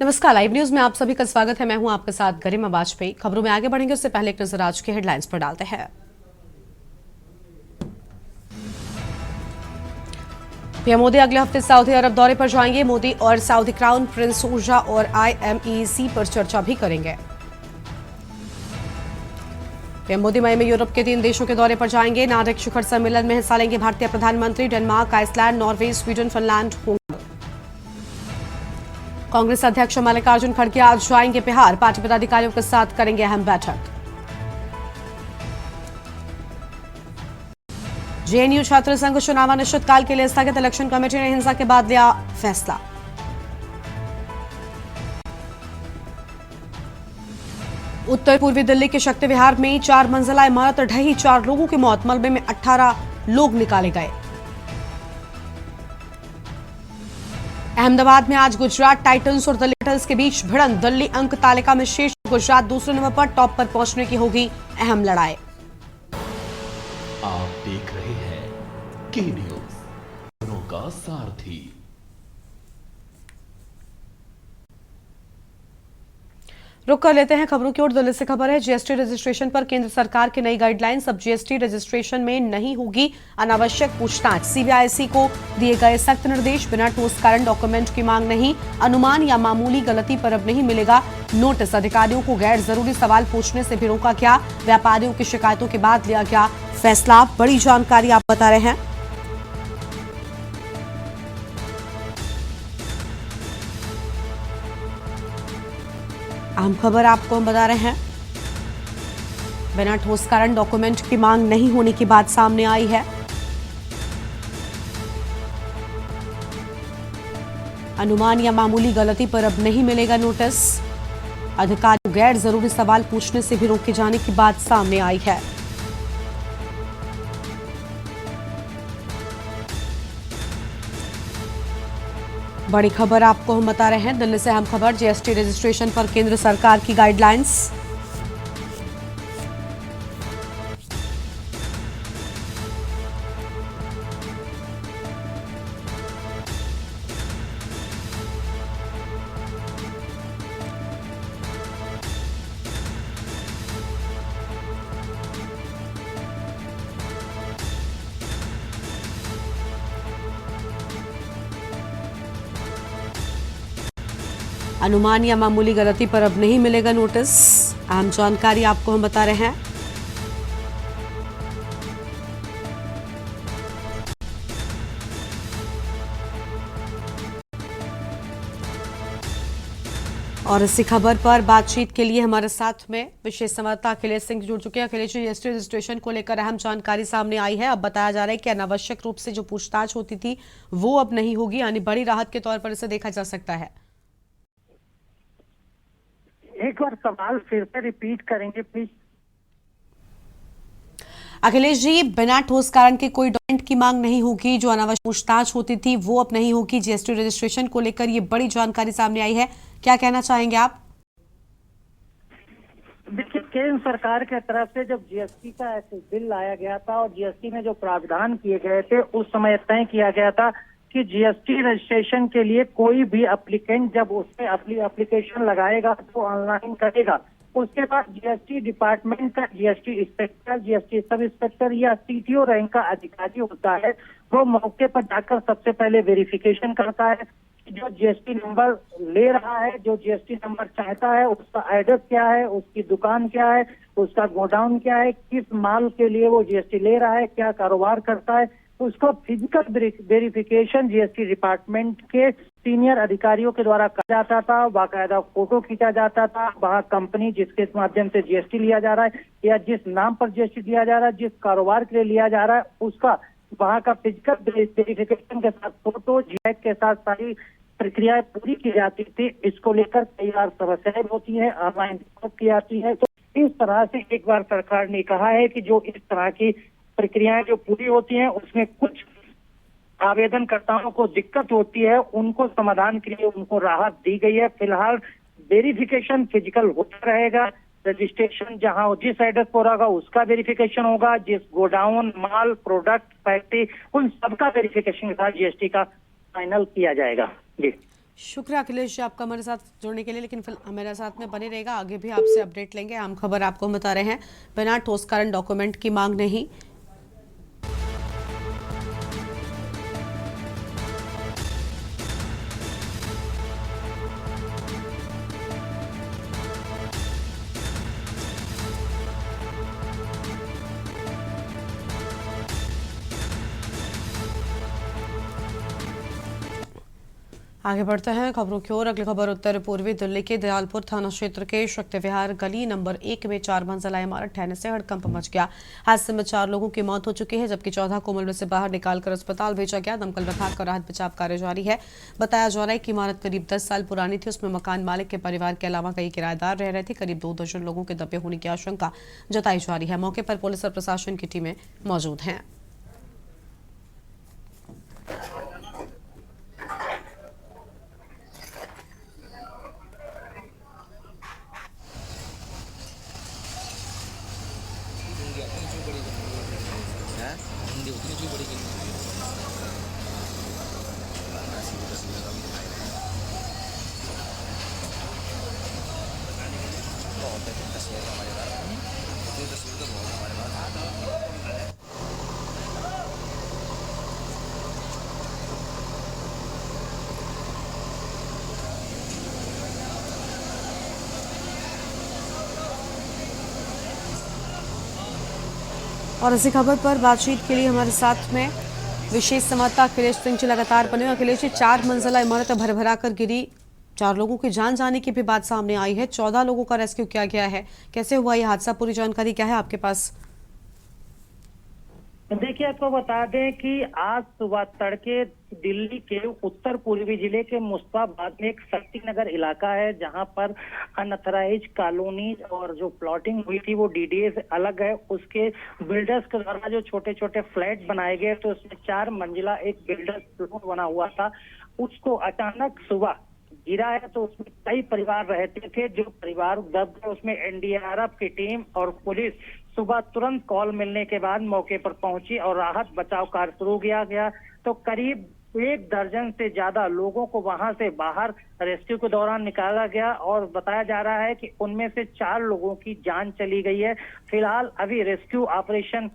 नमस्कार, live news में आप सभी का स्वागत है। मैं हूं आपके साथ गरिमा वाजपेयी। खबरों में आगे बढ़ेंगे उससे पहले एक नजर आज की हेडलाइंस पर डालते हैं। पीएम मोदी अगले हफ्ते सऊदी अरब दौरे पर जाएंगे। मोदी और सऊदी क्राउन प्रिंस ऊर्जा और IMEC पर चर्चा भी करेंगे। पीएम मोदी मई में यूरोप के 3 देशों के दौरे पर जाएंगे। नार्डिक शिखर सम्मेलन में हिस्सा लेंगे भारतीय प्रधानमंत्री। Denmark, Iceland, Norway, Sweden, Finland होंगे। कांग्रेस अध्यक्ष मल्लिकार्जुन खड़गे आज जाएंगे बिहार। पार्टी पदाधिकारियों के साथ करेंगे अहम बैठक। जेएनयू छात्र संघ चुनाव अनिश्चितकाल के लिए स्थगित। इलेक्शन कमेटी ने हिंसा के बाद लिया फैसला। उत्तर पूर्वी दिल्ली के शक्ति विहार में 4 मंजिला इमारत ढही, 4 लोगों की मौत। मलबे में 18 लोग निकाले गए। अहमदाबाद में आज गुजरात टाइटंस और दिल्ली कैपिटल्स के बीच भिड़ंत। दिल्ली अंक तालिका में शीर्ष, गुजरात दूसरे नंबर पर। टॉप पर पहुंचने की होगी अहम लड़ाई। आप देख रहे हैं के न्यूज, खबरों का सारथी। रुक कर लेते हैं खबरों की ओर। दिल्ली से खबर है, जीएसटी रजिस्ट्रेशन पर केंद्र सरकार की नई गाइडलाइंस। अब जीएसटी रजिस्ट्रेशन में नहीं होगी अनावश्यक पूछताछ। सीबीआईसी को दिए गए सख्त निर्देश। बिना ठोस कारण डॉक्यूमेंट की मांग नहीं। अनुमान या मामूली गलती पर अब नहीं मिलेगा नोटिस। अधिकारियों को गैर जरूरी सवाल पूछने से भी रोका गया। व्यापारियों की शिकायतों के बाद लिया गया फैसला। बड़ी जानकारी आप बता रहे हैं। अहम खबर आपको हम बता रहे हैं। बिना ठोस कारण डॉक्यूमेंट की मांग नहीं होने की बात सामने आई है। अनुमान या मामूली गलती पर अब नहीं मिलेगा नोटिस। अधिकारी को गैर जरूरी सवाल पूछने से भी रोके जाने की बात सामने आई है। बड़ी खबर आपको हम बता रहे हैं। दिल्ली से अहम खबर, जीएसटी रजिस्ट्रेशन पर केंद्र सरकार की गाइडलाइंस। अनुमान या मामूली गलती पर अब नहीं मिलेगा नोटिस। अहम जानकारी आपको हम बता रहे हैं। और इसी खबर पर बातचीत के लिए हमारे साथ में विशेष संवाददाता अखिलेश सिंह जुड़ चुके हैं। अखिलेश जी, जीएसटी रजिस्ट्रेशन को लेकर अहम जानकारी सामने आई है। अब बताया जा रहा है कि अनावश्यक रूप से जो पूछताछ होती थी वो अब नहीं होगी, यानी बड़ी राहत के तौर पर इसे देखा जा सकता है। एक बार सवाल फिर से रिपीट करेंगे प्लीज। अखिलेश जी, बिना ठोस कारण के कोई डॉक्यूमेंट की मांग नहीं होगी। जो अनावश्यक पूछताछ होती थी वो अब नहीं होगी। जीएसटी रजिस्ट्रेशन को लेकर ये बड़ी जानकारी सामने आई है, क्या कहना चाहेंगे आप? देखिए, केंद्र सरकार के तरफ से जब जीएसटी का बिल लाया गया था और जीएसटी में जो प्रावधान किए गए थे, उस समय तय किया गया था कि जीएसटी रजिस्ट्रेशन के लिए कोई भी एप्लीकेंट जब उसमें एप्लीकेशन लगाएगा तो ऑनलाइन करेगा। उसके बाद जीएसटी डिपार्टमेंट का GST inspector, GST sub inspector या सीटीओ रैंक का अधिकारी होता है, वो मौके पर जाकर सबसे पहले वेरिफिकेशन करता है कि जो जीएसटी नंबर ले रहा है, जो जीएसटी नंबर चाहता है, उसका एड्रेस क्या है, उसकी दुकान क्या है, उसका गोडाउन क्या है, किस माल के लिए वो जीएसटी ले रहा है, क्या कारोबार करता है, उसको फिजिकल वेरिफिकेशन जीएसटी डिपार्टमेंट के सीनियर अधिकारियों के द्वारा किया जाता था। बाकायदा फोटो खींचा जाता था। वहाँ कंपनी जिसके माध्यम से जीएसटी लिया जा रहा है या जिस नाम पर जीएसटी लिया जा रहा है, जिस कारोबार के लिए लिया जा रहा है, उसका वहाँ का फिजिकल वेरिफिकेशन के साथ फोटो जीएक के साथ सारी प्रक्रियाएं पूरी की जाती थी। इसको लेकर कई बार समस्याएं होती है, ऑनलाइन की जाती है। तो इस तरह से एक बार सरकार ने कहा है कि जो इस तरह की प्रक्रियाएं जो पूरी होती हैं, उसमें कुछ आवेदनकर्ताओं को दिक्कत होती है, उनको समाधान के लिए उनको राहत दी गई है। फिलहाल वेरिफिकेशन फिजिकल होता रहेगा। रजिस्ट्रेशन जहां जिस एड्रेस पर होगा उसका वेरिफिकेशन होगा। जिस गोडाउन, माल, प्रोडक्ट, फैक्ट्री, उन सबका वेरिफिकेशन के साथ जीएसटी का फाइनल किया जाएगा। जी, शुक्र अखिलेश जी आपका हमारे साथ जुड़ने के लिए, लेकिन मेरे साथ में बने रहेगा, आगे भी आपसे अपडेट लेंगे। आम खबर आपको हम बता रहे हैं, बिना ठोस कारण डॉक्यूमेंट की मांग नहीं। आगे बढ़ते हैं खबरों की ओर। अगली खबर उत्तर पूर्वी दिल्ली के दयालपुर थाना क्षेत्र के शक्ति विहार गली नंबर 1 में 4 मंजिला इमारत ढहने से हड़कंप मच गया। हादसे में 4 लोगों की मौत हो चुकी है, जबकि 14 को मलबे से बाहर निकालकर अस्पताल भेजा गया। दमकल विभाग का राहत बचाव कार्य जारी है। बताया जा रहा है कि इमारत करीब 10 साल पुरानी थी। उसमें मकान मालिक के परिवार के अलावा कई किराएदार रह रहे थे। करीब 2 दर्जन लोगों के दबे होने की आशंका जताई जा रही है। मौके पर पुलिस और प्रशासन की टीमें मौजूद हैं। और इसी खबर पर बातचीत के लिए हमारे साथ में विशेष संवाददाता अखिलेश सिंह जी लगातार बने। अखिलेश जी, 4 मंजिला इमारत भरभरा कर गिरी, 4 लोगों की जान जाने की भी बात सामने आई है। 14 लोगों का रेस्क्यू किया गया है। कैसे हुआ यह हादसा, पूरी जानकारी क्या है आपके पास? देखिए, आपको बता दें कि आज सुबह तड़के दिल्ली के उत्तर पूर्वी जिले के मुस्तफाबाद में एक शक्ति नगर इलाका है, जहां पर अनअथराइज कॉलोनी और जो प्लॉटिंग हुई थी वो डीडीए से अलग है। उसके बिल्डर्स के द्वारा जो छोटे छोटे फ्लैट बनाए गए, तो उसमें 4 मंजिला एक बिल्डर प्लॉट बना हुआ था। उसको अचानक सुबह गिरा है, तो उसमें कई परिवार रहते थे। जो परिवार दब गए, उसमें एनडीआरएफ की टीम और पुलिस सुबह तुरंत कॉल मिलने के बाद मौके पर पहुंची और राहत बचाव कार्य शुरू किया गया। तो करीब 1 दर्जन से ज्यादा लोगों को वहां से बाहर रेस्क्यू के दौरान निकाला गया और बताया जा रहा है कि उनमें से 4 लोगों की जान चली गई है। फिलहाल अभी रेस्क्यू ऑपरेशन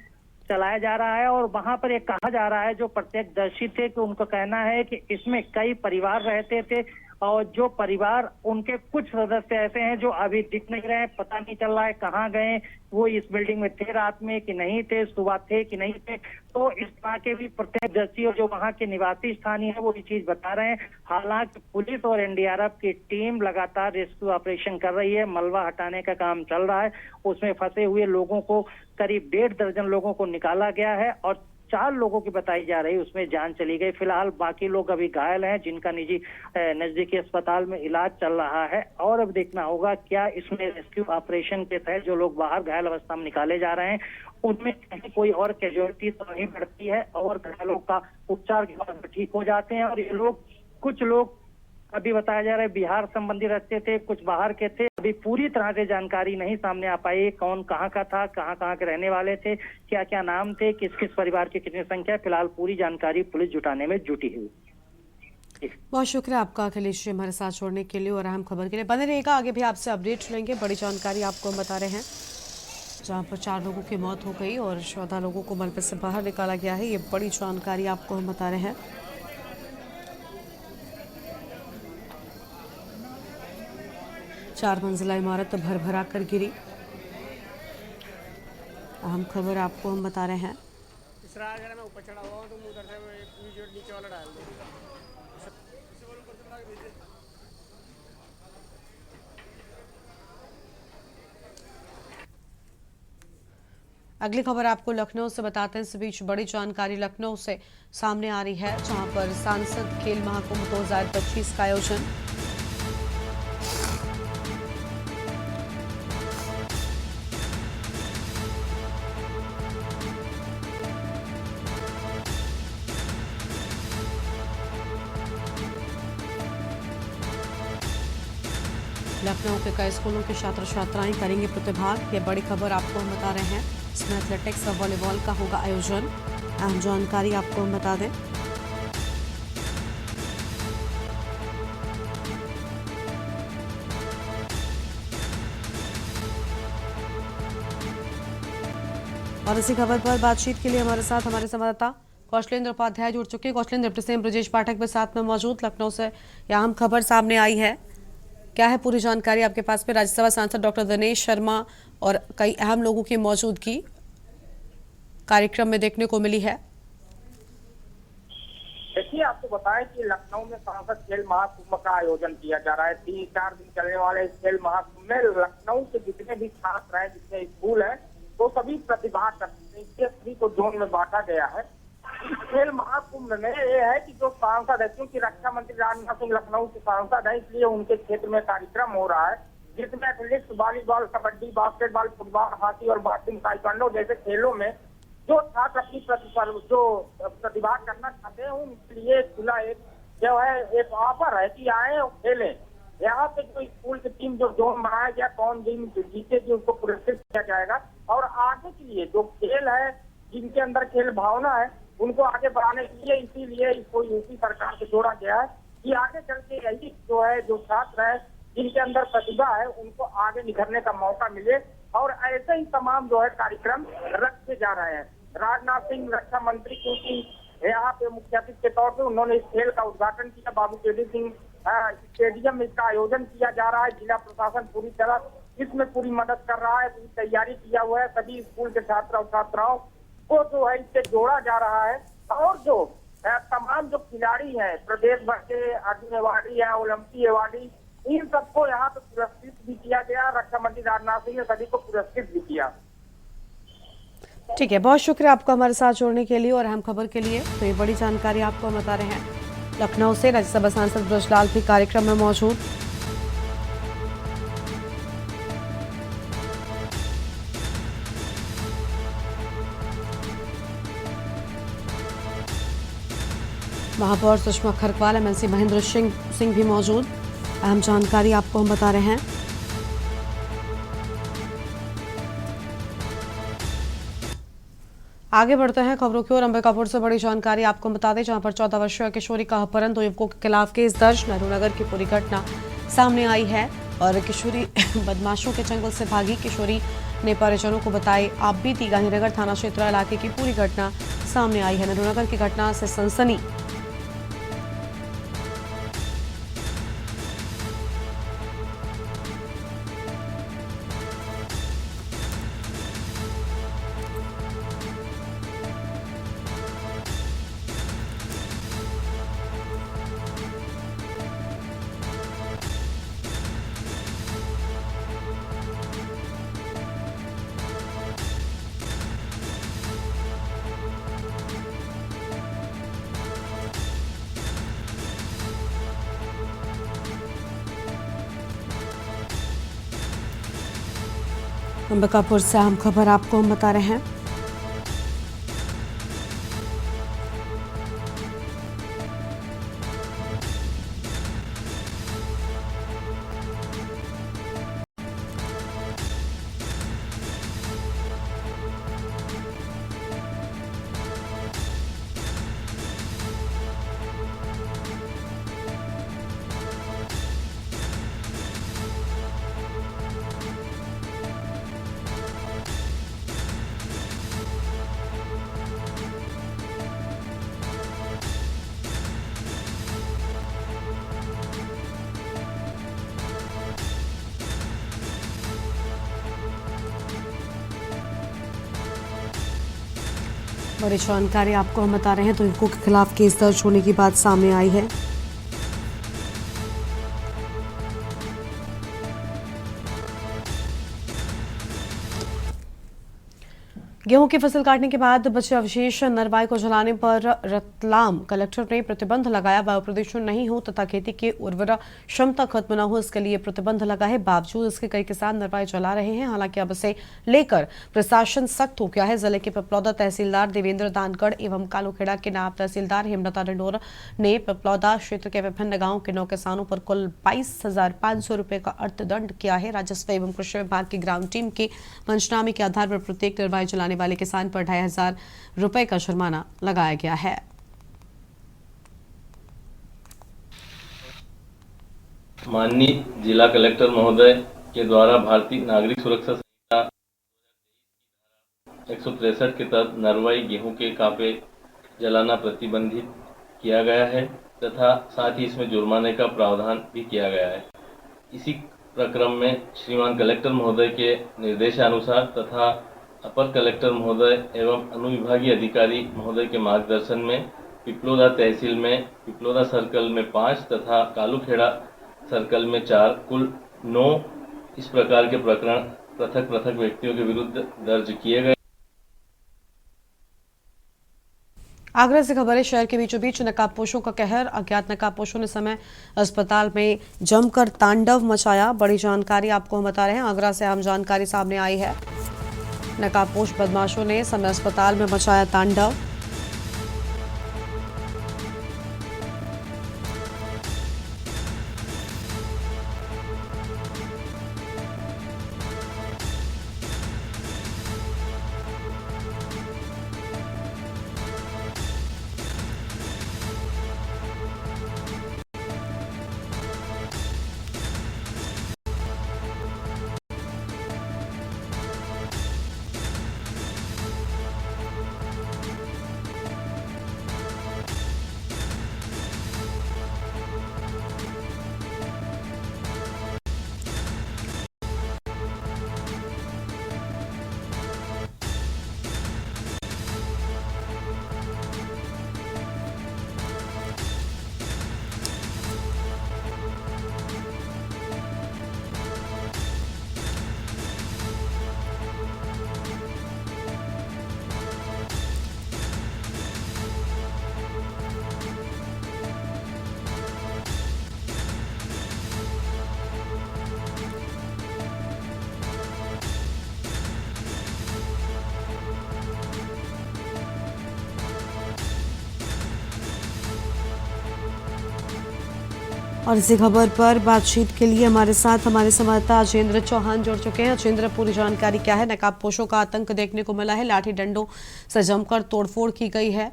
चलाया जा रहा है और वहां पर एक कहा जा रहा है, जो प्रत्यक्षदर्शी थे, कि उनका कहना है कि इसमें कई परिवार रहते थे और जो परिवार उनके कुछ सदस्य ऐसे हैं जो अभी दिख नहीं रहे हैं, पता नहीं चल रहा है कहाँ गए, वो इस बिल्डिंग में थे रात में कि नहीं थे, सुबह थे कि नहीं थे। तो इस तरह के भी प्रत्यक्षदर्शी और जो वहाँ के निवासी स्थानीय है वो ये चीज बता रहे हैं। हालांकि पुलिस और एनडीआरएफ की टीम लगातार रेस्क्यू ऑपरेशन कर रही है। मलबा हटाने का काम चल रहा है। उसमें फंसे हुए लोगों को, करीब 1.5 दर्जन लोगों को निकाला गया है और 4 लोगों की बताई जा रही, उसमें जान चली गई। फिलहाल बाकी लोग अभी घायल हैं, जिनका निजी नजदीकी अस्पताल में इलाज चल रहा है। और अब देखना होगा क्या इसमें रेस्क्यू ऑपरेशन के तहत जो लोग बाहर घायल अवस्था में निकाले जा रहे हैं, उनमें कहीं कोई और कैजुअलिटी तो नहीं बढ़ती है और घायलों का उपचार के बाद ठीक हो जाते हैं। और ये लोग, कुछ लोग अभी बताया जा रहा है बिहार संबंधी रहते थे, कुछ बाहर के थे। अभी पूरी तरह से जानकारी नहीं सामने आ पाई, कौन कहाँ का था, कहाँ कहाँ के रहने वाले थे, क्या क्या नाम थे, किस किस परिवार की कितनी संख्या। फिलहाल पूरी जानकारी पुलिस जुटाने में जुटी हुई। बहुत शुक्रिया आपका अखिलेश जी, हमारे साथ छोड़ने के लिए और अहम खबर के लिए बने रहेगा। आगे भी आपसे अपडेट लेंगे। बड़ी जानकारी आपको हम बता रहे हैं, जहां पर 4 लोगों की मौत हो गई और 14 लोगों को मलबे से बाहर निकाला गया है। ये बड़ी जानकारी आपको हम बता रहे हैं। 4 मंजिला इमारत भरभरा कर गिरी। अहम खबर आपको हम बता रहे हैं। मैं ऊपर चढ़ा हुआ हूँ, तुम उधर से वीडियो नीचे वाला डाल दो। अगली खबर आपको लखनऊ से बताते हैं। इस बीच बड़ी जानकारी लखनऊ से सामने आ रही है, जहां पर सांसद खेल महाकुंभ 2025 का आयोजन। लखनऊ के कई स्कूलों के छात्र छात्राएं करेंगे प्रतिभाग। ये बड़ी खबर आपको हम बता रहे हैं। इसमें एथलेटिक्स और वॉलीबॉल का होगा आयोजन। अहम जानकारी आपको हम बता दें। और इसी खबर पर बातचीत के लिए हमारे साथ हमारे संवाददाता कौशलेंद्र उपाध्याय जुड़ चुके हैं। कौशलेंद्र, डिप्टी सीएम ब्रजेश पाठक भी साथ में मौजूद। लखनऊ से यह अहम खबर सामने आई है, क्या है पूरी जानकारी आपके पास में? राज्यसभा सांसद डॉक्टर दिनेश शर्मा और कई अहम लोगों की मौजूदगी कार्यक्रम में देखने को मिली है। देखिए, आपको बताएं कि लखनऊ में सांसद खेल महाकुंभ का आयोजन किया जा रहा है। 3-4 दिन चलने वाले इस खेल महाकुंभ में लखनऊ के जितने भी छात्र हैं, जितने स्कूल हैं, वो सभी प्रतिभाग करते हैं। इसके सभी को जोन में बांटा गया है। इस खेल महाकुंभ में ये है कि जो सांसद है, क्योंकि रक्षा मंत्री राजनाथ सिंह लखनऊ के सांसद है, इसलिए उनके क्षेत्र में कार्यक्रम हो रहा है जिसमें athletics, volleyball, kabaddi, basketball, football, hockey और बॉक्सिंग, ताइक्वांडो जैसे खेलों में जो छात्र अपनी प्रतिभा करना चाहते हैं उनके लिए खुला एक जो है एक ऑफर है कि आए और खेलें। यहाँ पे जो स्कूल की टीम जो जोन बनाया गया, कौन टीम जीतेगी उसको पुरस्कृत किया जाएगा। और आगे के लिए जो खेल है, जिनके अंदर खेल भावना है, उनको आगे बढ़ाने के लिए इसीलिए इसको यूपी सरकार से जोड़ा गया है कि आगे चल के यही जो है जो छात्र है जिनके अंदर प्रतिभा है उनको आगे निखरने का मौका मिले। और ऐसे ही तमाम जो है कार्यक्रम रखे जा रहे हैं। राजनाथ सिंह रक्षा मंत्री, क्योंकि यहाँ पे मुख्य अतिथि के तौर पे उन्होंने इस खेल का उद्घाटन किया। बाबू केडी सिंह स्टेडियम में इसका आयोजन किया जा रहा है। जिला प्रशासन पूरी तरह इसमें पूरी मदद कर रहा है, पूरी तैयारी किया हुआ है। सभी स्कूल के छात्र और छात्राओं को जो है इससे जोड़ा जा रहा है। और जो तमाम जो खिलाड़ी हैं, प्रदेश भर के अर्जुन अवार्डी है, ओलंपिक अवार्डी, इन सबको यहाँ पे पुरस्कृत भी किया गया। रक्षा मंत्री राजनाथ सिंह ने सभी को पुरस्कृत भी किया। ठीक है, बहुत शुक्रिया आपको हमारे साथ जोड़ने के लिए और अहम खबर के लिए। तो ये बड़ी जानकारी आपको हम बता रहे हैं। लखनऊ से राज्यसभा सांसद ब्रजलाल भी कार्यक्रम में मौजूद। महापौर सुषमा खरकवाल, एमएलसी महेंद्र सिंह भी मौजूद। अहम जानकारी आपको हम बता रहे हैं। आगे बढ़ते हैं खबरों की ओर। अंबिकापुर से बड़ी जानकारी आपको बता दें, जहां पर 14 वर्षीय किशोरी का अपहरण, 2 युवकों के खिलाफ केस दर्ज। नेहरू नगर की पूरी घटना सामने आई है और किशोरी बदमाशों के चंगुल से भागी। किशोरी ने परिजनों को बताई आप बीती। गांधीनगर थाना क्षेत्र इलाके की पूरी घटना सामने आई है। नेहरू नगर की घटना से सनसनी। अंबिकापुर से अहम खबर आपको हम बता रहे हैं। बड़ी जानकारी आपको हम बता रहे हैं। तो युवकों के खिलाफ केस दर्ज होने की बात सामने आई है। गेहूं की फसल काटने के बाद बचे अवशेष नरवाई को जलाने पर रतलाम कलेक्टर ने प्रतिबंध लगाया। वायु प्रदूषण नहीं हो तथा खेती की उर्वरा क्षमता खत्म न हो, इसके लिए प्रतिबंध लगा है। बावजूद इसके कई किसान नरवाई जला रहे हैं। हालांकि अब इसे लेकर प्रशासन सख्त हो गया है। जिले के पिपलौदा तहसीलदार देवेंद्र दानगढ़ एवं कालूखेड़ा के नायब तहसीलदार हेमलता डिंडोर ने पिपलौदा क्षेत्र के विभिन्न गाँव के 9 किसानों पर कुल 22,500 रुपए का अर्थदंड किया है। राजस्व एवं कृषि विभाग की ग्राउंड टीम के पंचनामे के आधार पर प्रत्येक नरवाई जलाने वाले किसान पर 2,500 रुपए का जुर्माना लगाया गया है। माननीय जिला कलेक्टर महोदय के द्वारा भारतीय नागरिक सुरक्षा संहिता 163 के तहत नरवाई गेहूं के कांपे जलाना प्रतिबंधित किया गया है तथा साथ ही इसमें जुर्माने का प्रावधान भी किया गया है। इसी प्रक्रम में श्रीमान कलेक्टर महोदय के निर्देशानुसार तथा अपर कलेक्टर महोदय एवं अनुविभागीय अधिकारी महोदय के मार्गदर्शन में पिपलोदा तहसील में पिपलोदा सर्कल में 5 तथा कालूखेड़ा सर्कल में 4 कुल 9 इस प्रकार के प्रकरण पृथक पृथक व्यक्तियों के विरुद्ध दर्ज किए गए। आगरा से खबर है, शहर के बीचों बीच नकाबपोशों का कहर। अज्ञात नकाबपोशों ने समय अस्पताल में जमकर तांडव मचाया। बड़ी जानकारी आपको हम बता रहे हैं, आगरा से अहम जानकारी सामने आई है। नकाबपोश बदमाशों ने समय अस्पताल में मचाया तांडव। और इसी खबर पर बातचीत के लिए हमारे साथ हमारे संवाददाता अजेंद्र चौहान जुड़ चुके हैं। अजेंद्र, पूरी जानकारी क्या है? नकाबपोशों का आतंक देखने को मिला है, लाठी डंडों से जमकर तोड़फोड़ की गई है।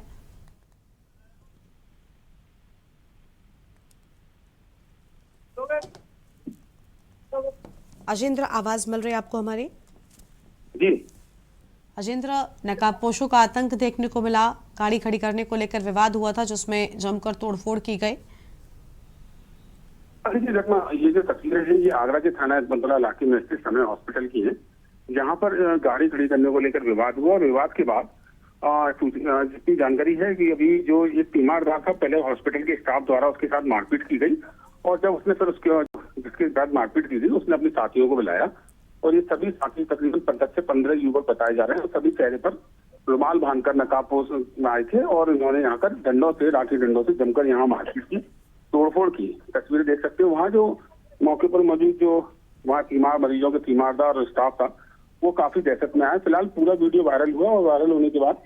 अजेंद्र, आवाज मिल रही है आपको हमारी? जी अजेंद्र, नकाबपोशों का आतंक देखने को मिला, गाड़ी खड़ी करने को लेकर विवाद हुआ था जिसमें जमकर तोड़फोड़ की गई। जी रकमा, ये जो तस्वीरें हैं ये आगरा के थाना बंदरा इलाके में स्थित समय हॉस्पिटल की है, जहां पर गाड़ी खड़ी करने को लेकर विवाद हुआ और विवाद के बाद जितनी जानकारी है कि अभी जो ये तीमारदार था, पहले हॉस्पिटल के स्टाफ द्वारा उसके साथ मारपीट की गई और जब उसने फिर जिसके साथ मारपीट की गई उसने अपने साथियों को बुलाया और ये सभी साथी तकरीबन 10 से 15 युवक बताए जा रहे हैं। सभी चेहरे पर रुमाल बांधकर नकाबपोश आए थे और इन्होंने यहाँ कर डंडों से, लाठी डंडों से जमकर यहाँ मारपीट की, तोड़फोड़ की। तस्वीरें देख सकते हो, वहाँ जो मौके पर मौजूद जो वहाँ तीमार मरीजों के तीमारदार और स्टाफ था वो काफी दहशत में आया। फिलहाल पूरा वीडियो वायरल हुआ और वायरल होने के बाद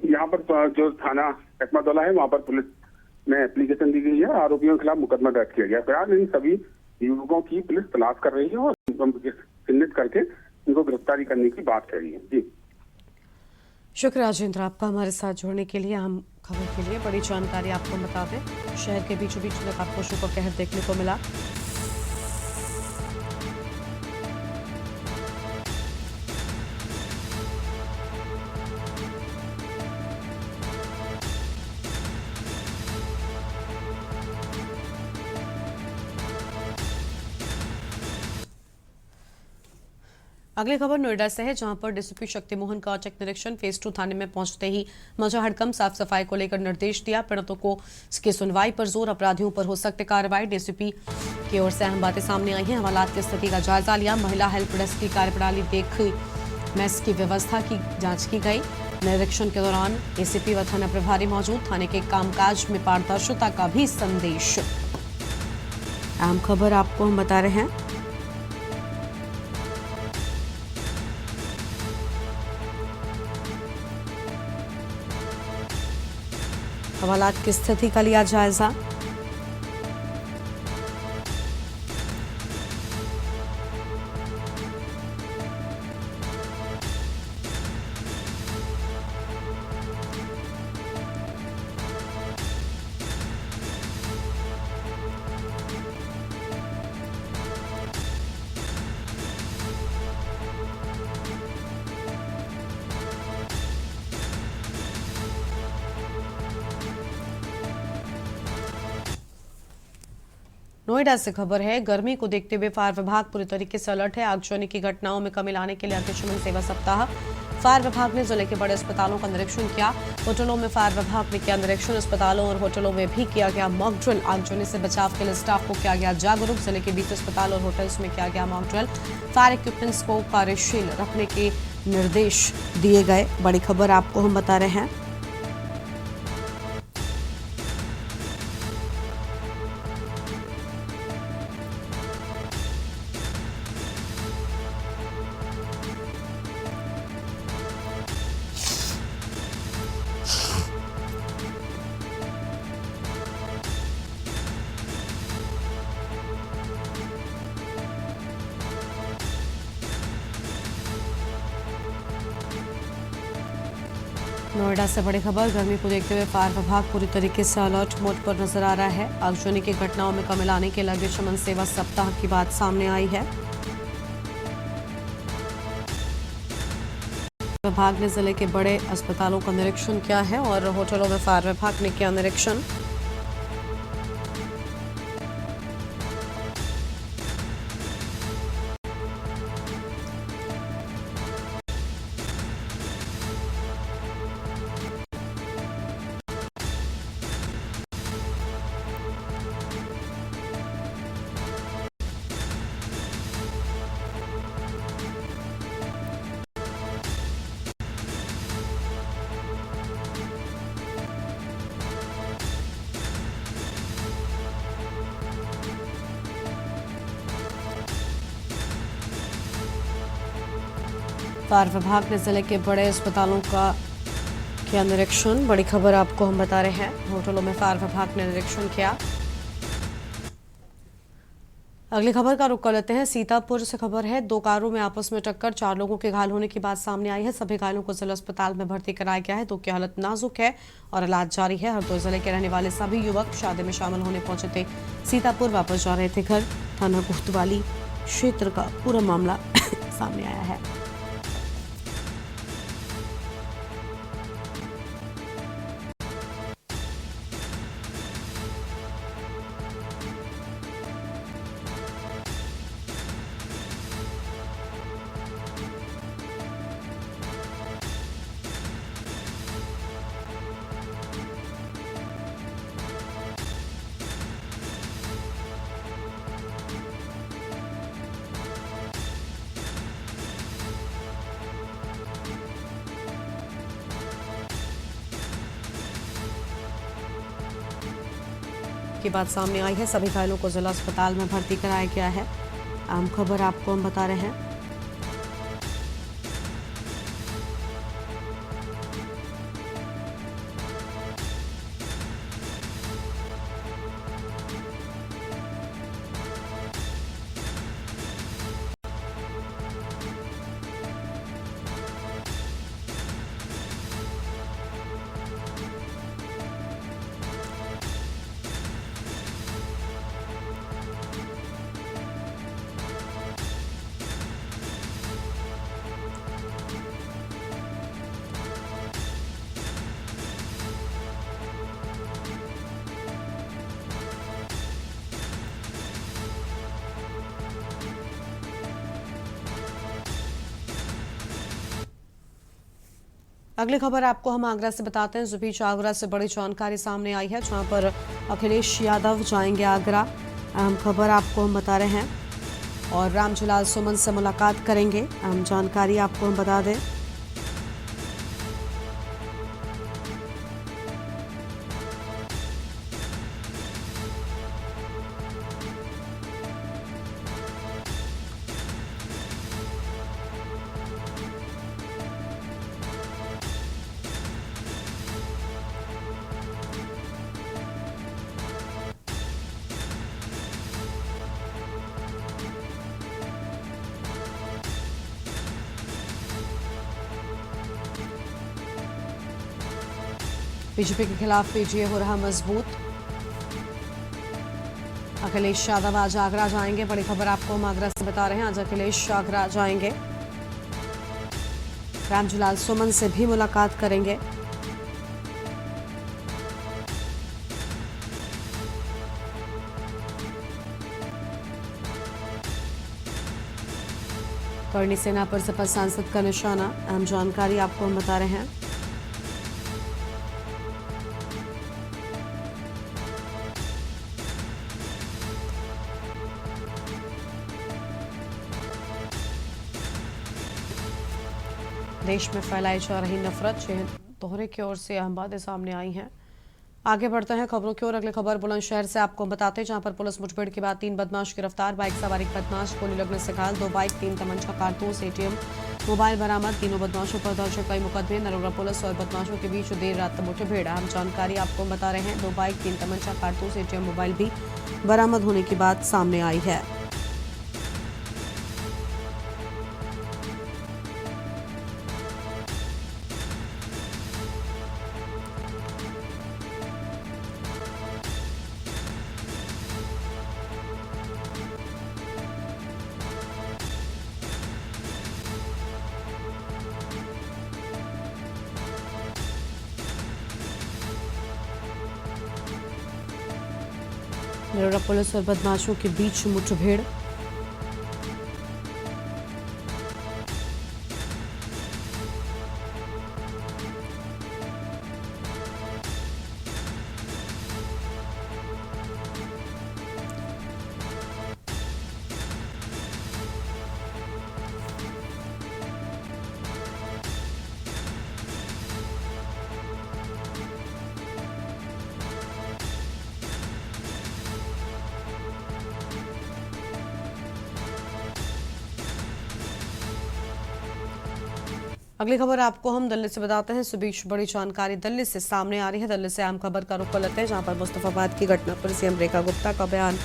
यहाँ पर जो थाना एकमादौला है वहाँ पर पुलिस में एप्लीकेशन दी गई है, आरोपियों के खिलाफ मुकदमा दर्ज किया गया। फिलहाल इन सभी युवकों की पुलिस तलाश कर रही है और चिन्हित करके इनको गिरफ्तारी करने की बात कह रही है। जी शुक्रिया अजेंद्र आपका हमारे साथ जुड़ने के लिए। हम खबर के लिए बड़ी जानकारी आपको बता दें, शहर के बीचों बीच नकाबपोशों का कहर देखने को मिला। अगली खबर नोएडा से है, जहां पर डीसीपी शक्ति मोहन का औचक निरीक्षण। फेज 2 थाने में पहुंचते ही मचा हड़कंप, साफ सफाई को लेकर निर्देश दिया। पीड़ितों को इसकी सुनवाई पर जोर, अपराधियों पर हो सकती कार्रवाई। डीसीपी की ओर से अहम बातें सामने आई हैं। हवालात की स्थिति का जायजा लिया, महिला हेल्प डेस्क की कार्यप्रणाली देखी, मेस की व्यवस्था की जांच की गई। निरीक्षण के दौरान एसीपी व थाना प्रभारी मौजूद, थाने के कामकाज में पारदर्शिता का भी संदेश। अहम खबर आपको हम बता रहे हैं। हवालात की स्थिति का लिया जायजा। नोएडा से खबर है, गर्मी को देखते हुए फायर विभाग पूरी तरीके से अलर्ट है। आगजनी की घटनाओं में कमी लाने के लिए अग्निशमन सेवा सप्ताह। फायर विभाग ने जिले के बड़े अस्पतालों का निरीक्षण किया। होटलों में फायर विभाग ने किया निरीक्षण। अस्पतालों और होटलों में भी किया गया मॉक ड्रिल। आगजनी से बचाव के लिए स्टाफ को किया गया जागरूक। जिले के 20 अस्पताल और होटल्स में किया गया मॉक ड्रिल। फायर इक्विपमेंट्स को कार्यशील रखने के निर्देश दिए गए। बड़ी खबर आपको हम बता रहे हैं। नोएडा से बड़ी खबर, गर्मी को देखते हुए फायर विभाग पूरी तरीके से अलर्ट मोड पर नजर आ रहा है। आगजनी की घटनाओं में कमी लाने के लिए अग्निशमन सेवा सप्ताह की बात सामने आई है। विभाग ने जिले के बड़े अस्पतालों का निरीक्षण किया है और होटलों में फायर विभाग ने किया निरीक्षण। फायर विभाग ने जिले के बड़े अस्पतालों का किया निरीक्षण। बड़ी खबर आपको हम बता रहे हैं, होटलों में फायर विभाग ने निरीक्षण किया। अगली खबर का रुख कर लेते हैं। सीतापुर से खबर है, 2 कारों में आपस में टक्कर, 4 लोगों के घायल होने की बात सामने आई है। सभी घायलों को जिला अस्पताल में भर्ती कराया गया है। 2 की हालत नाजुक है और इलाज जारी है। हरदोई जिले के रहने वाले सभी युवक शादी में शामिल होने पहुंचे थे। सीतापुर वापस जा रहे थे घर। थाना कोतवाली क्षेत्र का पूरा मामला सामने आया है। की बात सामने आई है। सभी घायलों को जिला अस्पताल में भर्ती कराया गया है। आम खबर आपको हम बता रहे हैं। अगली खबर आपको हम आगरा से बताते हैं। जुबीच आगरा से बड़ी जानकारी सामने आई है, जहां पर अखिलेश यादव जाएंगे आगरा। अहम खबर आपको हम बता रहे हैं और रामजलाल सुमन से मुलाकात करेंगे। अहम जानकारी आपको हम बता दें। बीजेपी के खिलाफ पीजीए हो रहा मजबूत। अखिलेश यादव आज आगरा जाएंगे। बड़ी खबर आपको हम आगरा से बता रहे हैं। आज अखिलेश आगरा जाएंगे, रामजलाल सुमन से भी मुलाकात करेंगे। करणी सेना पर सपा सांसद का निशाना, अहम जानकारी आपको हम बता रहे हैं। देश में फैलाई जा रही नफरत, दोहरे की ओर से अहम बातें सामने आई हैं। आगे बढ़ते हैं खबरों की ओर। अगली खबर बुलंदशहर से आपको बताते हैं, जहां पर पुलिस मुठभेड़ के बाद 3 बदमाश गिरफ्तार। बाइक सवार एक बदमाश, गोली लगने से घायल, 2 बाइक, 3 तमंचा, कारतूस, एटीएम, मोबाइल बरामद। तीनों बदमाशों पर दर्ज कई मुकदमे। नरोरा पुलिस और बदमाशों के बीच देर रात मुठभेड़, अहम जानकारी आपको बता रहे हैं। 2 बाइक, 3 तमंचा, कारतूस, एटीएम, मोबाइल भी बरामद होने की बात सामने आई है। नरोरा पुलिस और बदमाशों के बीच मुठभेड़। अगली खबर आपको हम दिल्ली से बताते हैं। इस बीच बड़ी जानकारी दिल्ली से सामने आ रही है। दिल्ली से अहम खबर का रुख लेते हैं, जहां पर मुस्तफाबाद की घटना पर सीएम रेखा गुप्ता का बयान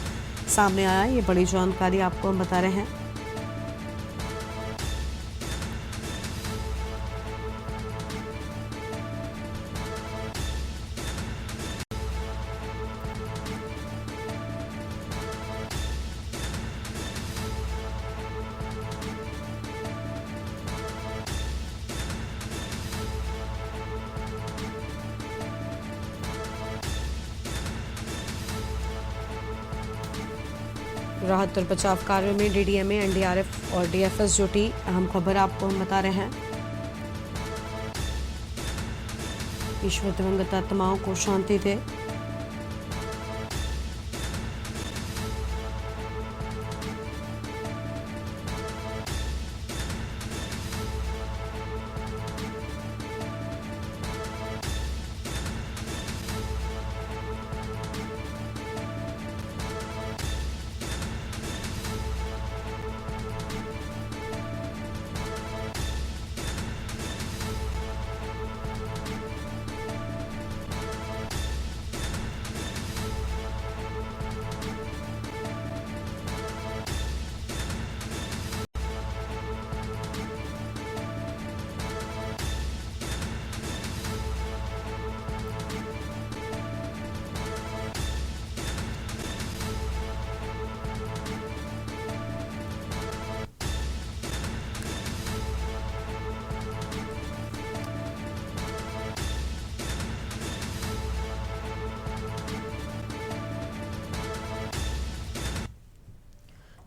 सामने आया। ये बड़ी जानकारी आपको हम बता रहे हैं। राहत और बचाव कार्यों में डीडीएमए, एनडीआरएफ और डीएफएस जुटी, अहम खबर आपको हम बता रहे हैं। ईश्वर दिवंगत आत्माओं को शांति दे।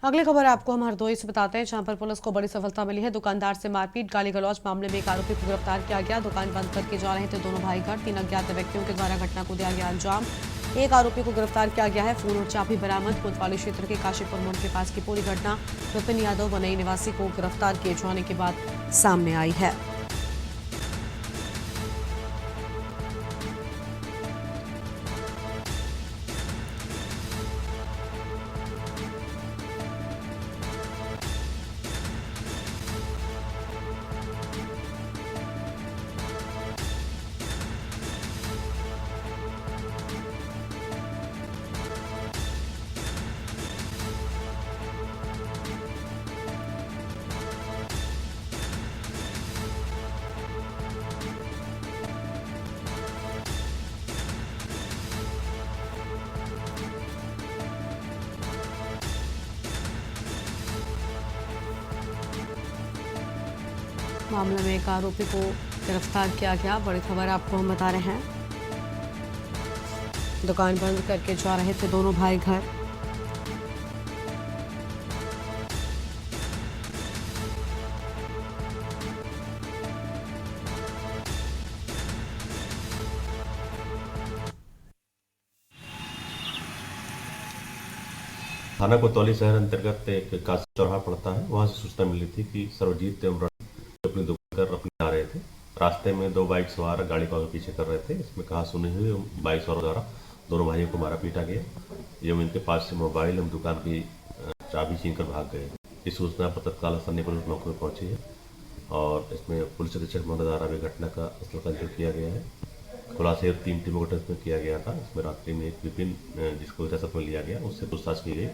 अगली खबर आपको हम हरदोई से बताते हैं, जहां पर पुलिस को बड़ी सफलता मिली है। दुकानदार से मारपीट, गाली गलौज मामले में एक आरोपी को गिरफ्तार किया गया। दुकान बंद करके जा रहे थे दोनों भाई घर। 3 अज्ञात व्यक्तियों के द्वारा घटना को दिया गया अंजाम। एक आरोपी को गिरफ्तार किया गया है। फोन और चाबी बरामद। कोतवाली क्षेत्र के काशीपुर मोड़ के पास की पूरी घटना विपिन यादव बनई निवासी को गिरफ्तार किए जाने के बाद सामने आई है। मामले में एक आरोपी को गिरफ्तार किया गया। बड़ी खबर आपको हम बता रहे हैं। दुकान बंद करके जा रहे थे दोनों भाई घर। थाना कोतवाली शहर अंतर्गत एक काशी चौराहा पड़ता है, वहां से सूचना मिली थी कि सर्वजीत एवं रणजीत अपनी दुकान कर अपने आ रहे थे। रास्ते में दो बाइक सवार गाड़ी को आगे पीछे कर रहे थे। इसमें कहा सुनी हुई बाइक सवार द्वारा दोनों भाइयों को मारा पीटा गया एवं इनके पास से मोबाइल एवं दुकान की चाबी छीन कर भाग गए। इस सूचना पर तत्काल स्थानीय पुलिस मौके पर पहुंची है और इसमें पुलिस अधीक्षक महोदय द्वारा भी घटना का स्थल का जिक्र किया गया है। खुलासे 3 टीमों का गठन किया गया था। इसमें रात्रि में एक विपिन जिसको हिरासत में लिया गया, उससे पूछताछ की गई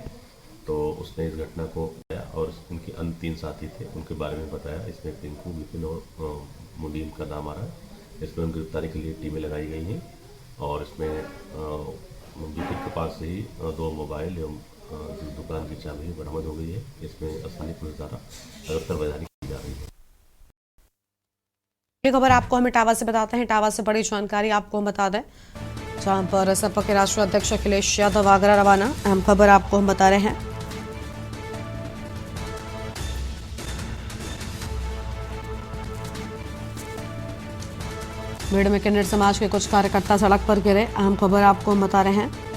तो उसने इस घटना को बताया और इनके अन्य 3 साथी थे उनके बारे में बताया। इसमें पिंकू, विपिन और मुनीम का नाम आ रहा है। इसमें उनकी गिरफ्तारी के लिए टीमें लगाई गई हैं और इसमें विपिन के पास से ही 2 मोबाइल एवं दुकान की चाबी बरामद हो गई है। इसमें स्थानीय पुलिस द्वारा लगातार वैधानिक की जा रही है। ये खबर आपको हम इटावा से बताते हैं। इटावा से बड़ी जानकारी आपको हम बता दें, जहां पर सपा के राष्ट्रीय अध्यक्ष अखिलेश यादव आगरा रवाना। अहम खबर आपको हम बता रहे हैं। भीड़ में किन्नर समाज के कुछ कार्यकर्ता सड़क पर गिरे। अहम खबर आपको हम बता रहे हैं।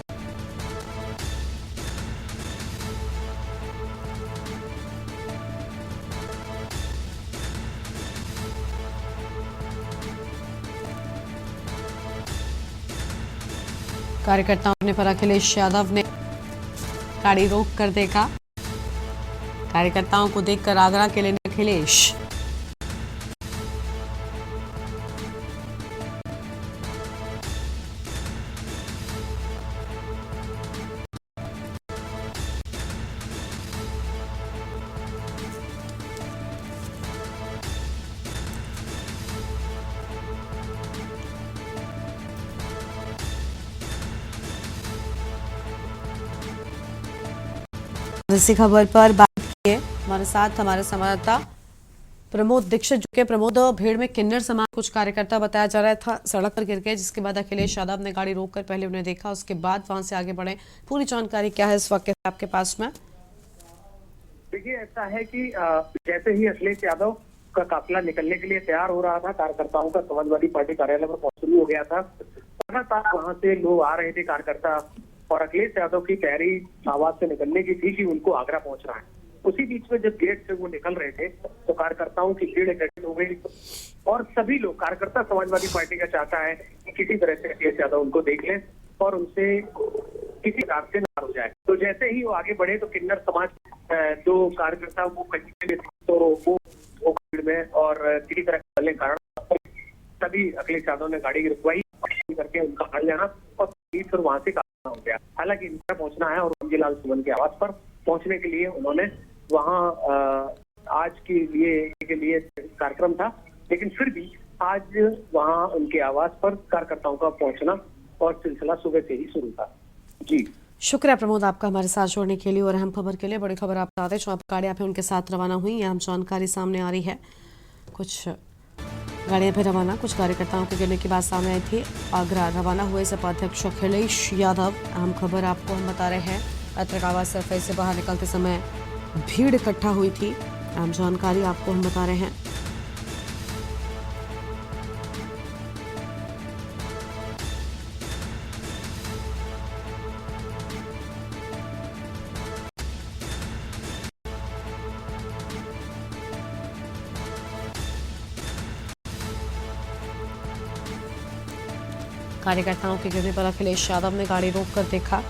कार्यकर्ताओं ने पर अखिलेश यादव ने गाड़ी रोक कर देखा। कार्यकर्ताओं को देखकर आगरा के लिए अखिलेश। इसी खबर पर बात किए हमारे साथ हमारे संवाददाता प्रमोद दीक्षित, जो कि प्रमोद, भीड़ में किन्नर समाज कुछ कार्यकर्ता बताया जा रहा था सड़क पर गिर गए, जिसके बाद अखिलेश यादव ने गाड़ी रोककर पहले उन्हें देखा, उसके बाद वहां से आगे बढ़े। पूरी जानकारी क्या है इस वक्त आपके पास में? देखिए, ऐसा है कि जैसे ही अखिलेश यादव का काफिला निकलने के लिए तैयार हो रहा था, कार्यकर्ताओं का समाजवादी पार्टी कार्यालय पर पहुंच शुरू हो गया था। लगातार वहां से लोग आ रहे थे कार्यकर्ता, और अखिलेश यादव की तैयारी आवाज से निकलने की थी कि उनको आगरा पहुंचना है। उसी बीच में जब गेट से वो निकल रहे थे तो कार्यकर्ताओं की भीड़ इकट्ठी हो गई और सभी लोग, कार्यकर्ता समाजवादी पार्टी का चाहता है कि किसी तरह से अखिलेश यादव उनको देख लें और उनसे किसी रास्ते नाराज हो जाए। तो जैसे ही वो आगे बढ़े तो किन्नर समाज जो कार्यकर्ता वो कहीं तो वो भीड़ में और किसी तरह के कारण तभी अखिलेश यादव ने गाड़ी रुकवाई करके उनका हल जाना और फिर वहां से हो गया। हालांकि इनका पहुंचना है और रंजीलाल सुमन के आवास पर पहुंचने के लिए उन्होंने वहां आज के लिए कार्यक्रम था, लेकिन फिर भी आज वहां उनके आवास पर कार्यकर्ताओं का पहुंचना और सिलसिला सुबह से ही शुरू था। जी, शुक्रिया प्रमोद आपका हमारे साथ जोड़ने के लिए और अहम खबर के लिए। बड़ी खबर आप बता दें, जो गाड़ियां फिर उनके साथ रवाना हुई, अहम जानकारी सामने आ रही है। कुछ गाड़ियां फिर रवाना, कुछ कार्यकर्ताओं के गिरने की बात सामने आई थी। आगरा रवाना हुए सपा अध्यक्ष अखिलेश यादव। अहम खबर आपको हम बता रहे हैं। पत्रकावास सफाई से बाहर निकलते समय भीड़ इकट्ठा हुई थी। अहम जानकारी आपको हम बता रहे हैं। कार्यकर्ताओं के गिरने पर अखिलेश यादव ने गाड़ी रोककर देखा।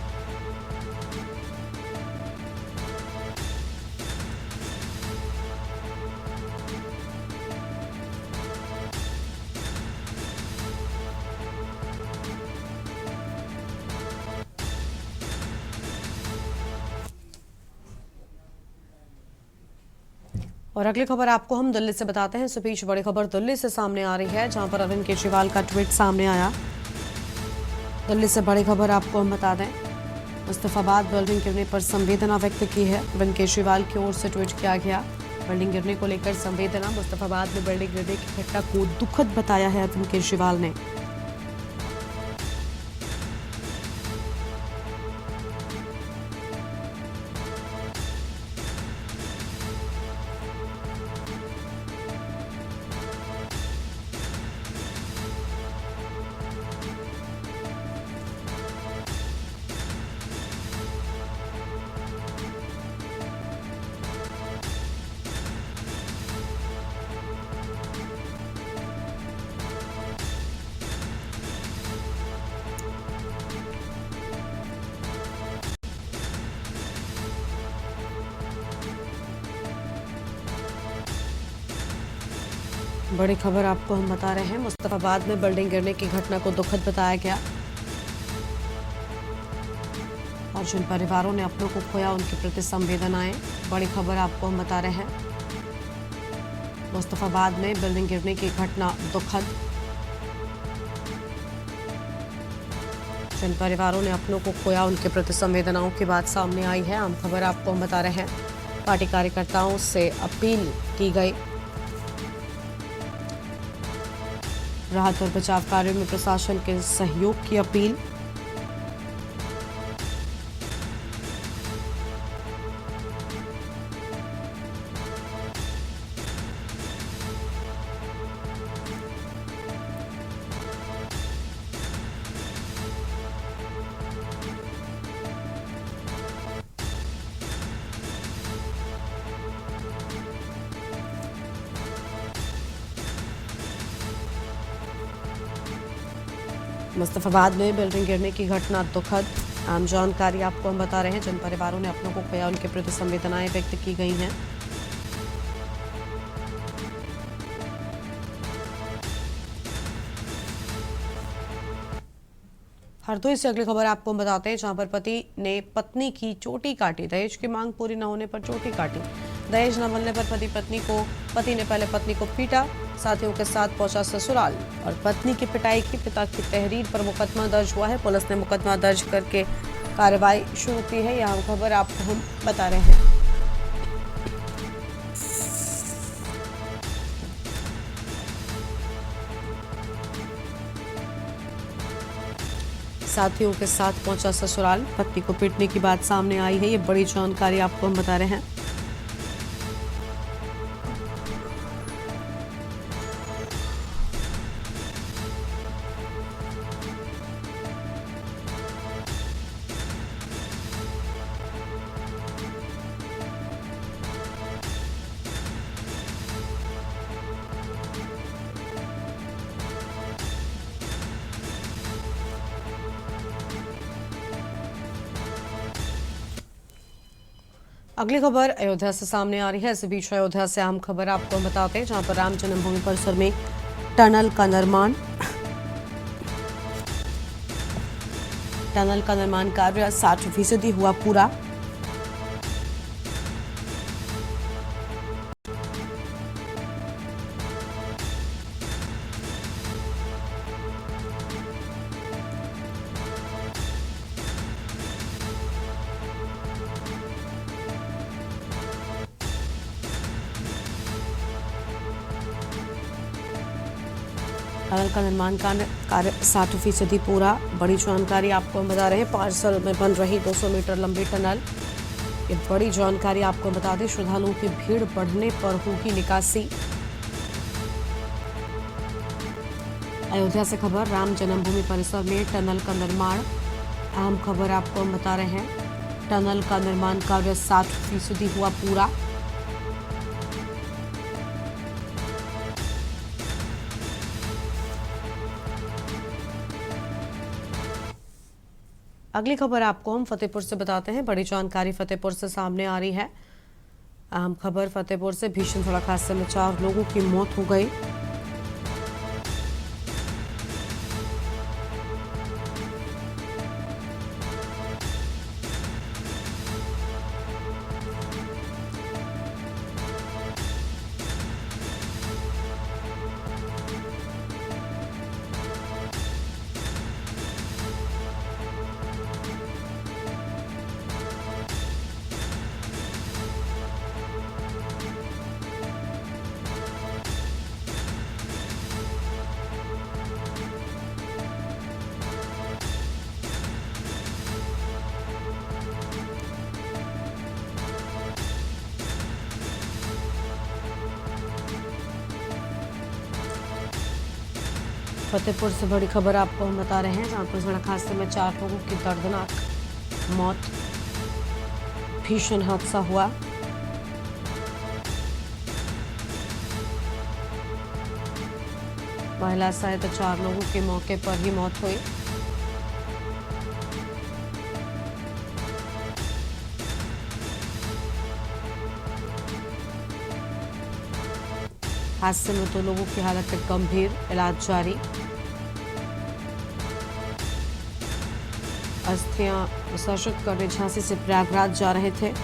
और अगली खबर आपको हम दिल्ली से बताते हैं। इस बीच बड़ी खबर दिल्ली से सामने आ रही है, जहां पर अरविंद केजरीवाल का ट्वीट सामने आया। दिल्ली से बड़ी खबर आपको हम बता दें, मुस्तफाबाद बिल्डिंग गिरने पर संवेदना व्यक्त की है। अरविंद केजरीवाल की ओर से ट्वीट किया गया। बिल्डिंग गिरने को लेकर संवेदना, मुस्तफाबाद में बिल्डिंग गिरने की घटना को दुखद बताया है अरविंद केजरीवाल ने। बड़ी खबर आपको हम बता रहे हैं। मुस्तफाबाद में बिल्डिंग गिरने की घटना को दुखद बताया गया और जिन परिवारों ने अपनों को खोया उनके प्रति संवेदनाएं। बड़ी खबर आपको हम बता रहे हैं। मुस्तफाबाद में बिल्डिंग गिरने की घटना दुखद। जिन परिवारों ने अपनों को खोया उनके प्रति संवेदनाओं की बात सामने आई है। आम खबर आपको हम बता रहे हैं। पार्टी कार्यकर्ताओं से अपील की गई। राहत और बचाव कार्यों में प्रशासन के सहयोग की अपील। मुस्तफाबाद में बिल्डिंग गिरने की घटना दुखद। आम जानकारी आपको हम बता रहे हैं। जिन परिवारों ने अपनों को खोया उनके प्रति संवेदनाएं व्यक्त की गई हैं। हरदोई से अगली खबर आपको हम बताते हैं, जहां पर पति ने पत्नी की चोटी काटी। दहेज की मांग पूरी न होने पर चोटी काटी। दहेज न मिलने पर पति ने पहले पत्नी को पीटा, साथियों के साथ पहुंचा ससुराल और पत्नी की पिटाई की। पिता की तहरीर पर मुकदमा दर्ज हुआ है। पुलिस ने मुकदमा दर्ज करके कार्रवाई शुरू की है। यह खबर आपको हम बता रहे हैं। साथियों के साथ पहुंचा ससुराल, पत्नी को पीटने की बात सामने आई है। ये बड़ी जानकारी आपको हम बता रहे हैं। अगली खबर अयोध्या से सामने आ रही है। इस बीच अयोध्या से अहम खबर आपको हम बताते हैं, जहां पर राम जन्मभूमि परिसर में टनल का निर्माण कार्य 60% हुआ पूरा। टनल का निर्माण कार्य 60% पूरा। बड़ी जानकारी आपको हम बता रहे हैं। पार्सल में बन रही 200 मीटर लंबी टनल। ये बड़ी जानकारी आपको बता दें। श्रद्धालुओं की भीड़ बढ़ने पर होगी निकासी। अयोध्या से खबर, राम जन्मभूमि परिसर में टनल का निर्माण। अहम खबर आपको हम बता रहे हैं। टनल का निर्माण कार्य 60% हुआ पूरा। अगली खबर आपको हम फतेहपुर से बताते हैं। बड़ी जानकारी फतेहपुर से सामने आ रही है। अहम खबर फतेहपुर से, भीषण सड़क हादसे में 4 लोगों की मौत हो गई। फतेहपुर से बड़ी खबर आपको हम बता रहे हैं, जहां पर सड़क हादसे में 4 लोगों की दर्दनाक मौत। भीषण हादसा हुआ। महिला सहित 4 लोगों की मौके पर ही मौत हुई। हादसे में 2 लोगों की हालत गंभीर, इलाज जारी। अस्थियां विसर्जित करने झांसी से प्रयागराज जा रहे थे।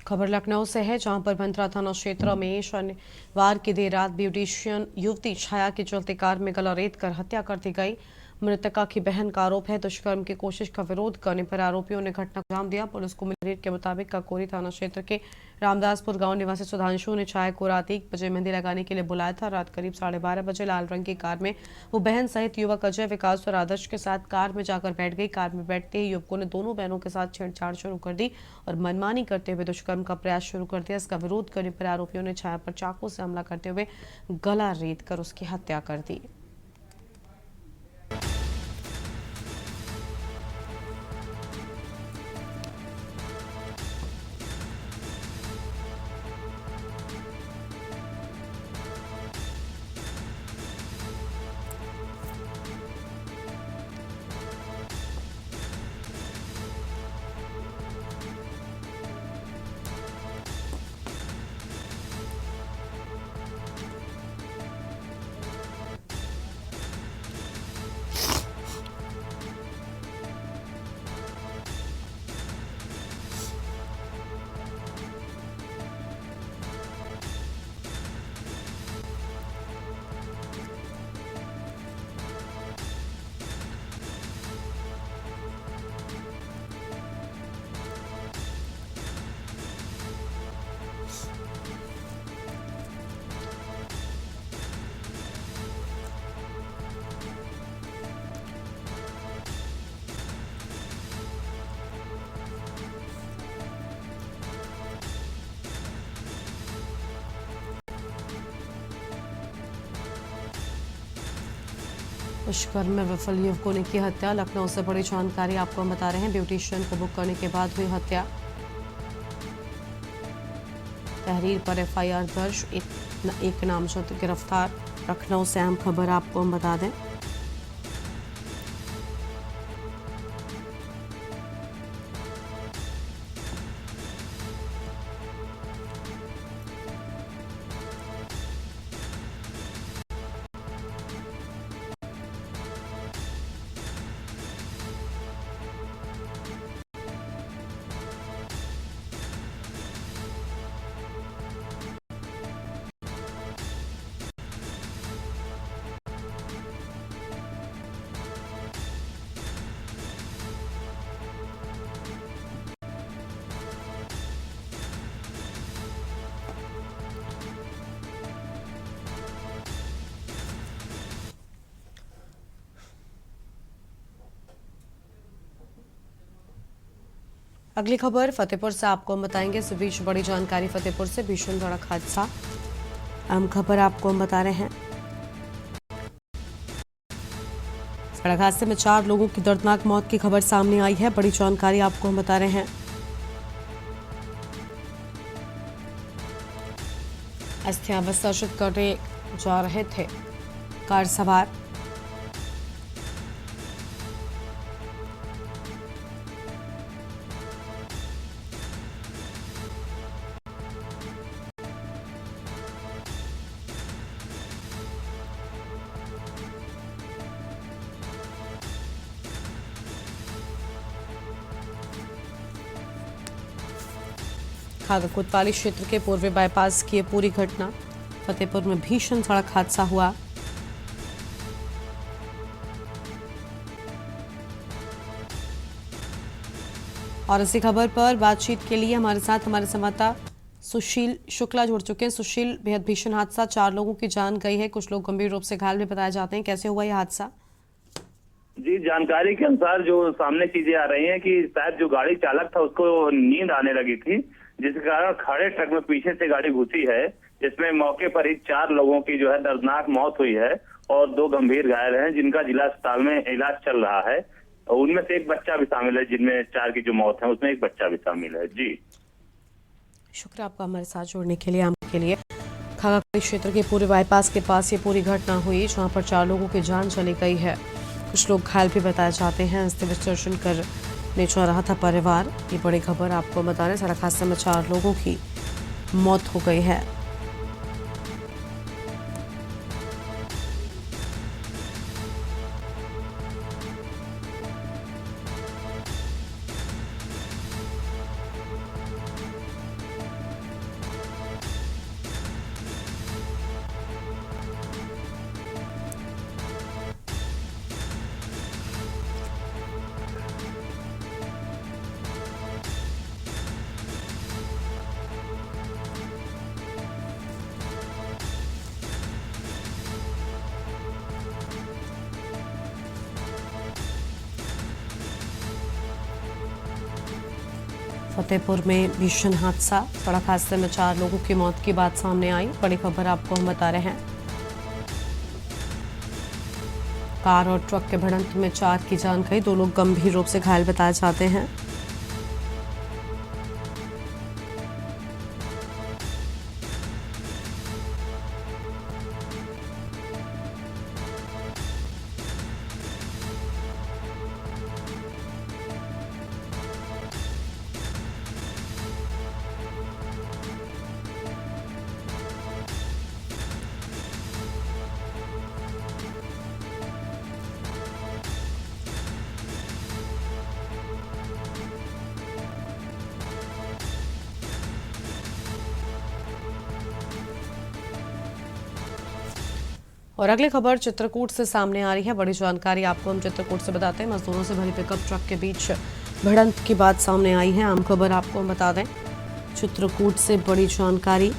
खबर लखनऊ से है, जहां पर बंदरा थाना क्षेत्र में शनिवार की देर रात ब्यूटिशियन युवती छाया के चलते कार में गला रेत कर हत्या कर दी गई। मृतका की बहन का आरोप है, दुष्कर्म की कोशिश का विरोध करने पर आरोपियों ने घटना को अंजाम दिया। पुलिस को मिली रेट के मुताबिक काकोरी थाना क्षेत्र के रामदासपुर गांव निवासी सुधांशु ने छाया को रात 1 बजे मेहंदी लगाने के लिए बुलाया था। रात करीब 12:30 बजे लाल रंग की कार में वो बहन सहित युवक अजय, विकास और आदर्श के साथ कार में जाकर बैठ गई। कार में बैठते ही युवकों ने दोनों बहनों के साथ छेड़छाड़ शुरू कर दी और मनमानी करते हुए दुष्कर्म का प्रयास शुरू कर दिया। इसका विरोध करने पर आरोपियों ने छाया पर चाकू से हमला करते हुए गला रेत कर उसकी हत्या कर दी। दुष्कर्म में विफल युवकों ने की हत्या। लखनऊ से बड़ी जानकारी आपको हम बता रहे हैं। ब्यूटिशियन को बुक करने के बाद हुई हत्या। तहरीर पर एफआईआर दर्ज, एक नामजद गिरफ्तार। लखनऊ से अहम खबर आपको हम बता दें। अगली खबर फतेहपुर से आपको हम बताएंगे। इस बीच बड़ी जानकारी फतेहपुर से, भीषण सड़क हादसा। अहम खबर आपको हम बता रहे हैं। सड़क हादसे में 4 लोगों की दर्दनाक मौत की खबर सामने आई है। बड़ी जानकारी आपको हम बता रहे हैं। अस्थियां विसर्जित करने जा रहे थे कार सवार। खागा कोतवाली क्षेत्र के पूर्वी बाईपास की ये पूरी घटना। फतेहपुर में भीषण सड़क हादसा हुआ। और इसी खबर पर बातचीत के लिए हमारे साथ हमारे संवाददाता सुशील शुक्ला जुड़ चुके हैं। सुशील, बेहद भीषण हादसा, 4 लोगों की जान गई है, कुछ लोग गंभीर रूप से घायल भी बताए जाते हैं। कैसे हुआ यह हादसा? जी, जानकारी के अनुसार जो सामने चीजें आ रही हैं कि शायद जो गाड़ी चालक था उसको नींद आने लगी थी, जिसके कारण खड़े ट्रक में पीछे से गाड़ी घुसी है। इसमें मौके पर ही 4 लोगों की जो है दर्दनाक मौत हुई है और 2 गंभीर घायल हैं, जिनका जिला अस्पताल में इलाज चल रहा है। उनमें से एक बच्चा भी शामिल है, जिनमें 4 की जो मौत है उसमें एक बच्चा भी शामिल है। जी, शुक्र आपका हमारे साथ जुड़ने के लिए। आपके लिए खागाकड़ी क्षेत्र के पूरे बाईपास के पास ये पूरी घटना हुई, जहां पर 4 लोगों की जान चली गई है, कुछ लोग घायल भी बताए जाते हैं। अस्थि विसर्जन करने जा रहा था परिवार। ये बड़ी खबर आपको बता रहे, सड़क हादसे में 4 लोगों की मौत हो गई है। फतेहपुर में भीषण हादसा, सड़क हादसे में 4 लोगों की मौत की बात सामने आई। बड़ी खबर आपको हम बता रहे हैं। कार और ट्रक के भिड़ंत में 4 की जान गई, 2 लोग गंभीर रूप से घायल बताए जाते हैं। और अगली खबर चित्रकूट से सामने आ रही है। बड़ी जानकारी आपको हम चित्रकूट से बताते हैं। मजदूरों से भरी पिकअप ट्रक के बीच भिड़ंत की बात सामने आई है। आम खबर आपको हम बता दें, चित्रकूट से बड़ी जानकारी।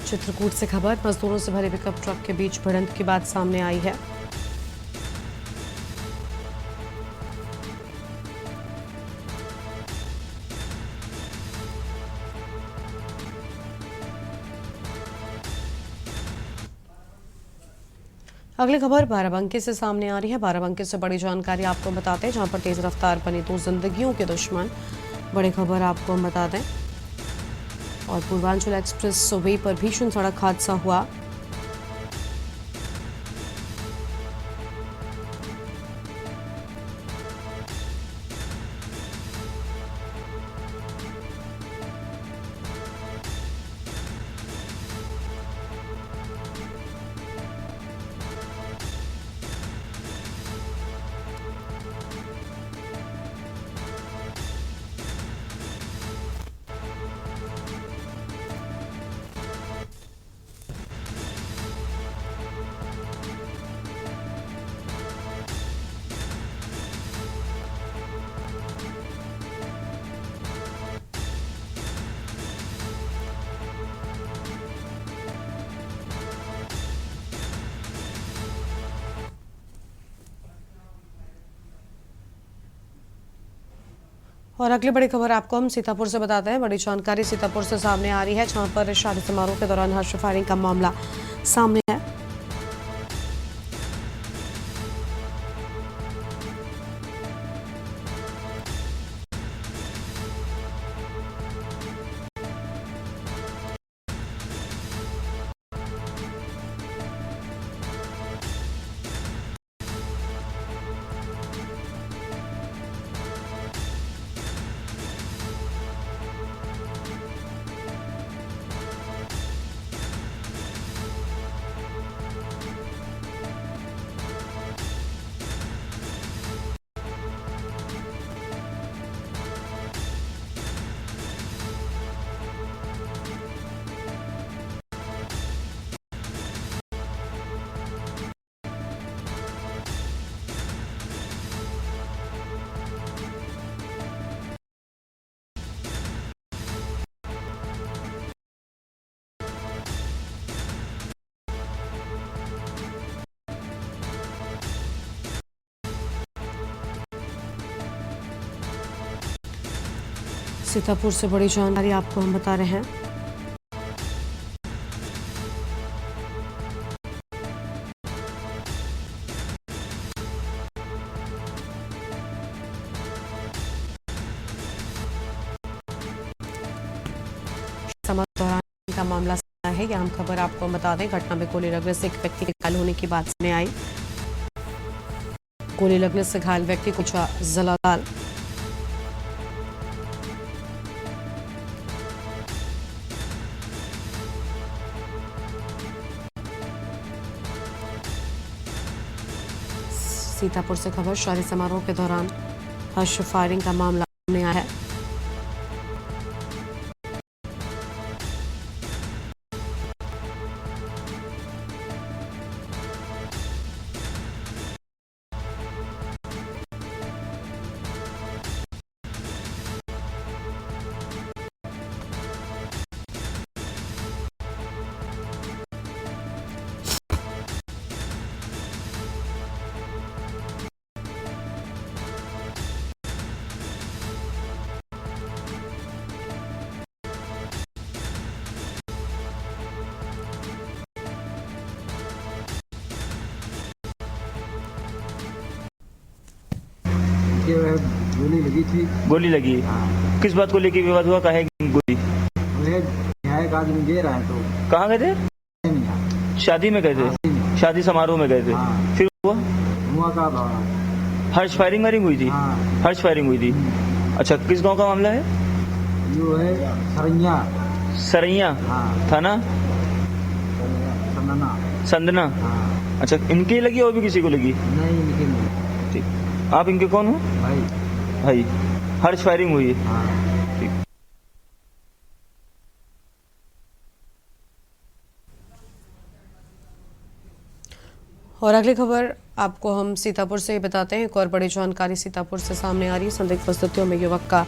चित्रकूट से खबर, मजदूरों से भरे पिकअप ट्रक के बीच भिड़ंत की बात सामने आई है। अगली खबर बाराबंकी से सामने आ रही है। बाराबंकी से बड़ी जानकारी आपको बताते हैं, जहां पर तेज रफ्तार बनी 2 जिंदगियों के दुश्मन। बड़ी खबर आपको हम बता दें। और पूर्वांचल एक्सप्रेस वे पर भीषण सड़क हादसा हुआ। और अगली बड़ी खबर आपको हम सीतापुर से बताते हैं। बड़ी जानकारी सीतापुर से सामने आ रही है, जहां पर शादी समारोह के दौरान हर्ष फायरिंग का मामला सामने है। सीतापुर से बड़ी जानकारी आपको हम बता रहे हैं। दौरान का मामला है, यह हम खबर आपको हम बता दें। घटना में गोली लगने से एक व्यक्ति के घायल होने की बात सामने आई। गोली लगने से घायल व्यक्ति को जलाल सीतापुर से खबर, शादी समारोह के दौरान हर्ष फायरिंग का मामला सामने आया है। गोली लगी थी। गोली लगी? हाँ। किस बात को लेके विवाद हुआ? काहे गोली? यहाँ एक आदमी दे रहा है तो। कहाँ गए थे? शादी में गए थे? शादी समारोह में गए थे। हाँ। फिर हुआ का हर्ष फायरिंग हुई थी? हाँ। हर्ष फायरिंग हुई थी। अच्छा, किस गांव का मामला है? जो है सरैया। सरैया? हाँ। थाना संदना। हाँ। अच्छा, इनकी लगी और भी किसी को लगी? नहीं। ठीक, आप इनके कौन हो? भाई। हर्ष फायरिंग हुई है? हाँ। ठीक। और अगली खबर आपको हम सीतापुर से बताते हैं। एक और बड़ी जानकारी सीतापुर से सामने आ रही है। संदिग्ध परिस्थितियों में युवक का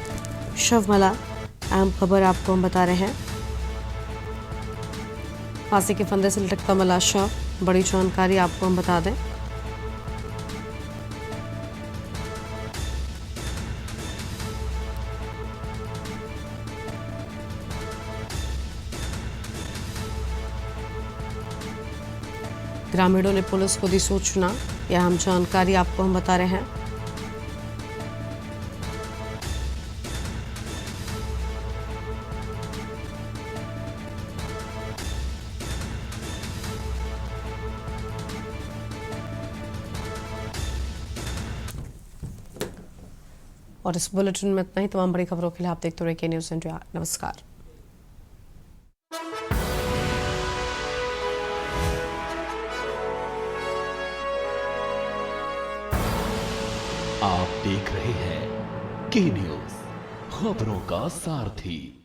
शव मिला। अहम खबर आपको हम बता रहे हैं। फांसी के फंदे से लटकता मिला शव। बड़ी जानकारी आपको हम बता दें। ग्रामीणों ने पुलिस को दी सूचना। यह हम जानकारी आपको हम बता रहे हैं। और इस बुलेटिन में इतना ही। तमाम बड़ी खबरों के लिए आप देखते रहिए न्यूज़ इंडिया। नमस्कार। आप देख रहे हैं के न्यूज़, खबरों का सारथी।